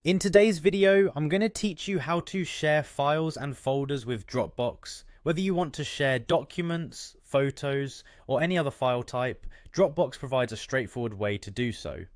In today's video, I'm going to teach you how to share files and folders with Dropbox. Whether you want to share documents, photos, or any other file type, Dropbox provides a straightforward way to do so.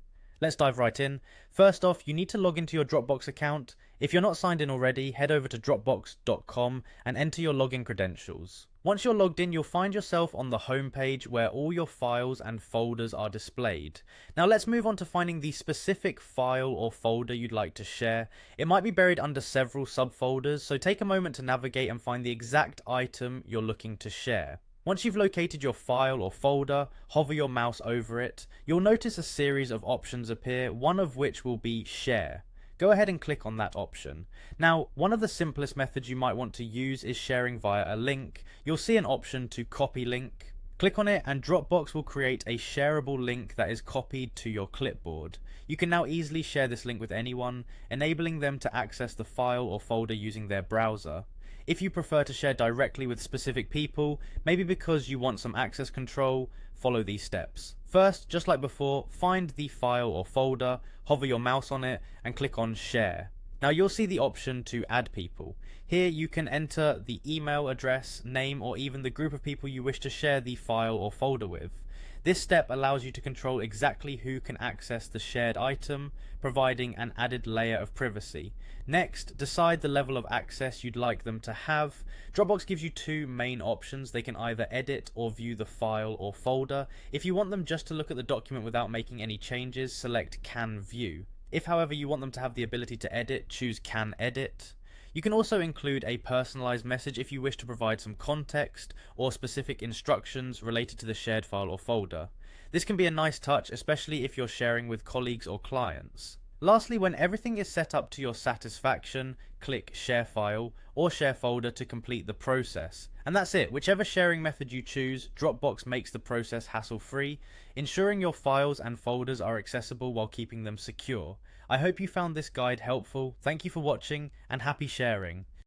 Let's dive right in. First off, you need to log into your Dropbox account. If you're not signed in already, head over to dropbox.com and enter your login credentials. Once you're logged in, you'll find yourself on the home page where all your files and folders are displayed. Now let's move on to finding the specific file or folder you'd like to share. It might be buried under several subfolders, so take a moment to navigate and find the exact item you're looking to share. Once you've located your file or folder, hover your mouse over it. You'll notice a series of options appear, one of which will be Share. Go ahead and click on that option. Now, one of the simplest methods you might want to use is sharing via a link. You'll see an option to copy link. Click on it and Dropbox will create a shareable link that is copied to your clipboard. You can now easily share this link with anyone, enabling them to access the file or folder using their browser. If you prefer to share directly with specific people, maybe because you want some access control, follow these steps. First, just like before, find the file or folder, hover your mouse on it, and click on Share. Now you'll see the option to add people. Here you can enter the email address, name, or even the group of people you wish to share the file or folder with. This step allows you to control exactly who can access the shared item, providing an added layer of privacy. Next, decide the level of access you'd like them to have. Dropbox gives you two main options. They can either edit or view the file or folder. If you want them just to look at the document without making any changes, select Can View. If, however, you want them to have the ability to edit, choose Can Edit. You can also include a personalized message if you wish to provide some context or specific instructions related to the shared file or folder. This can be a nice touch, especially if you're sharing with colleagues or clients. Lastly, when everything is set up to your satisfaction, click Share File or Share Folder to complete the process. And that's it. Whichever sharing method you choose, Dropbox makes the process hassle-free, ensuring your files and folders are accessible while keeping them secure. I hope you found this guide helpful. Thank you for watching and happy sharing.